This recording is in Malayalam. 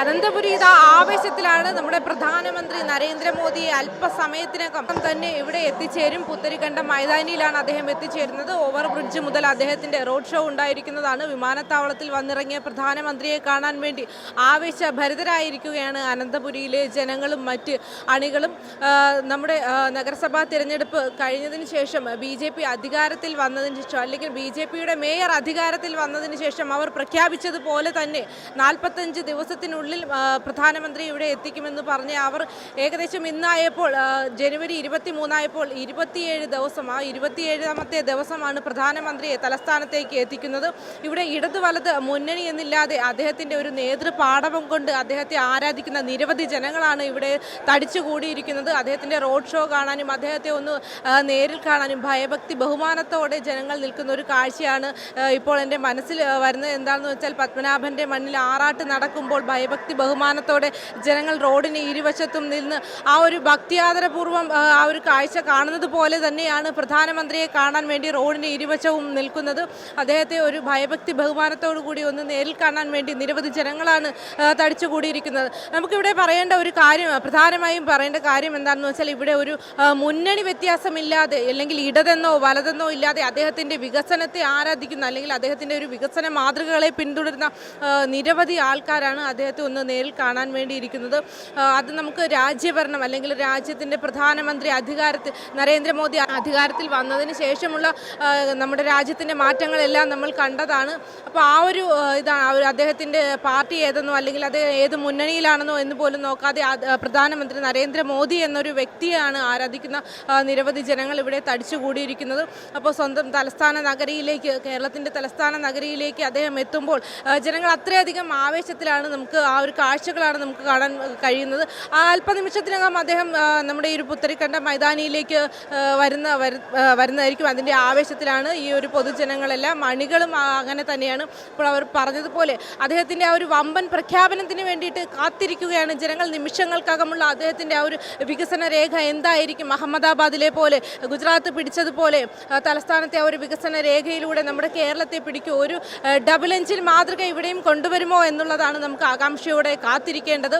അനന്തപുരി ഇതാ ആവേശത്തിലാണ്. നമ്മുടെ പ്രധാനമന്ത്രി നരേന്ദ്രമോദി അല്പസമയത്തിനകം തന്നെ ഇവിടെ എത്തിച്ചേരും. പുത്തരിക്കണ്ടം മൈതാനിയിലാണ് അദ്ദേഹം എത്തിച്ചേരുന്നത്. ഓവർ ബ്രിഡ്ജ് മുതൽ അദ്ദേഹത്തിന്റെ റോഡ് ഷോ ഉണ്ടായിരിക്കുന്നതാണ്. വിമാനത്താവളത്തിൽ വന്നിറങ്ങിയ പ്രധാനമന്ത്രിയെ കാണാൻ വേണ്ടി ആവേശഭരിതരായിരിക്കുകയാണ് അനന്തപുരിയിലെ ജനങ്ങളും മറ്റ് അണികളും. നമ്മുടെ നഗരസഭാ തിരഞ്ഞെടുപ്പ് കഴിഞ്ഞതിന് ശേഷം BJP അധികാരത്തിൽ വന്നതിന് ശേഷം, അല്ലെങ്കിൽ BJPയുടെ മേയർ അധികാരത്തിൽ വന്നതിന് ശേഷം അവർ പ്രഖ്യാപിച്ചതുപോലെ തന്നെ 45 ദിവസത്തിനുള്ളിൽ പ്രധാനമന്ത്രി ഇവിടെ എത്തിക്കുമെന്ന് പറഞ്ഞ് അവർ ഏകദേശം ഇന്നായപ്പോൾ ജനുവരി 23 27 ദിവസം, ആ 27ാമത്തെ ദിവസമാണ് പ്രധാനമന്ത്രിയെ തലസ്ഥാനത്തേക്ക് എത്തിക്കുന്നത്. ഇവിടെ ഇടതു വലത് മുന്നണി എന്നില്ലാതെ അദ്ദേഹത്തിൻ്റെ ഒരു നേതൃപാടവം കൊണ്ട് അദ്ദേഹത്തെ ആരാധിക്കുന്ന നിരവധി ജനങ്ങളാണ് ഇവിടെ തടിച്ചുകൂടിയിരിക്കുന്നത്. അദ്ദേഹത്തിൻ്റെ റോഡ് ഷോ കാണാനും അദ്ദേഹത്തെ ഒന്ന് നേരിൽ കാണാനും ഭയഭക്തി ബഹുമാനത്തോടെ ജനങ്ങൾ നിൽക്കുന്ന ഒരു കാഴ്ചയാണ് ഇപ്പോൾ എൻ്റെ മനസ്സിൽ വരുന്നത്. എന്താണെന്ന് വെച്ചാൽ പത്മനാഭൻ്റെ മണ്ണിൽ ആറാട്ട് നടക്കുമ്പോൾ ഭയഭക്തി ബഹുമാനത്തോടെ ജനങ്ങൾ റോഡിന് ഇരുവശത്തും നിന്ന് ആ ഒരു ഭക്തിയാദരപൂർവ്വം ആ ഒരു കാഴ്ച കാണുന്നത് പോലെ തന്നെയാണ് പ്രധാനമന്ത്രിയെ കാണാൻ വേണ്ടി റോഡിന് ഇരുവശവും നിൽക്കുന്നത്. അദ്ദേഹത്തെ ഒരു ഭയഭക്തി ബഹുമാനത്തോടു കൂടി ഒന്ന് നേരിൽ കാണാൻ വേണ്ടി നിരവധി ജനങ്ങളാണ് തടിച്ചുകൂടിയിരിക്കുന്നത്. നമുക്കിവിടെ പറയേണ്ട ഒരു കാര്യം, പ്രധാനമായും പറയേണ്ട കാര്യം എന്താണെന്ന് വെച്ചാൽ ഇവിടെ ഒരു മുന്നണി വ്യത്യാസമില്ലാതെ, അല്ലെങ്കിൽ ഇടതെന്നോ വലതെന്നോ ഇല്ലാതെ അദ്ദേഹത്തിൻ്റെ വികസനത്തെ ആരാധിക്കുന്ന, അല്ലെങ്കിൽ അദ്ദേഹത്തിൻ്റെ ഒരു വികസന മാതൃകകളെ പിന്തുടരുന്ന നിരവധി ആൾക്കാരാണ് അദ്ദേഹത്തെ ഒന്ന് നേരിൽ കാണാൻ വേണ്ടിയിരിക്കുന്നത്. അത് നമുക്ക് രാജ്യഭരണം, അല്ലെങ്കിൽ രാജ്യത്തിൻ്റെ പ്രധാനമന്ത്രി നരേന്ദ്രമോദി അധികാരത്തിൽ വന്നതിന് ശേഷമുള്ള നമ്മുടെ രാജ്യത്തിൻ്റെ മാറ്റങ്ങളെല്ലാം നമ്മൾ കണ്ടതാണ്. അപ്പോൾ ആ ഒരു ഇതാണ് അദ്ദേഹത്തിൻ്റെ പാർട്ടി ഏതെന്നോ, അല്ലെങ്കിൽ അത് ഏത് മുന്നണിയിലാണെന്നോ എന്ന് പോലും നോക്കാതെ പ്രധാനമന്ത്രി നരേന്ദ്രമോദി എന്നൊരു വ്യക്തിയാണ് ആരാധിക്കുന്ന നിരവധി ജനങ്ങൾ ഇവിടെ തടിച്ചുകൂടിയിരിക്കുന്നത്. അപ്പോൾ സ്വന്തം തലസ്ഥാന നഗരിയിലേക്ക്, കേരളത്തിൻ്റെ തലസ്ഥാന നഗരിയിലേക്ക് അദ്ദേഹം എത്തുമ്പോൾ ജനങ്ങൾ അത്രയധികം ആവേശത്തിലാണ്. നമുക്ക് ആ ഒരു കാഴ്ചകളാണ് നമുക്ക് കാണാൻ കഴിയുന്നത്. ആ അല്പനിമിഷത്തിനകം അദ്ദേഹം നമ്മുടെ ഈ ഒരു പുത്തരിക്കണ്ട മൈതാനിയിലേക്ക് വരുന്നതായിരിക്കും. അതിൻ്റെ ആവേശത്തിലാണ് ഈ ഒരു പൊതുജനങ്ങളെല്ലാം. അണികളും അങ്ങനെ തന്നെയാണ്. ഇപ്പോൾ അവർ പറഞ്ഞതുപോലെ അദ്ദേഹത്തിൻ്റെ ആ ഒരു വമ്പൻ പ്രഖ്യാപനത്തിന് വേണ്ടിയിട്ട് കാത്തിരിക്കുകയാണ് ജനങ്ങൾ. നിമിഷങ്ങൾക്കകമുള്ള അദ്ദേഹത്തിൻ്റെ ആ ഒരു വികസന രേഖ എന്തായിരിക്കും? അഹമ്മദാബാദിലെ പോലെ, ഗുജറാത്ത് പിടിച്ചതുപോലെ തലസ്ഥാനത്തെ ആ ഒരു വികസന രേഖയിലൂടെ നമ്മുടെ കേരളത്തെ പിടിക്കും. ഒരു ഡബിൾ എഞ്ചിൻ മാതൃക ഇവിടെയും കൊണ്ടുവരുമോ എന്നുള്ളതാണ് നമുക്ക് ആകാംക്ഷയോടെ കാത്തിരിക്കേണ്ടത്.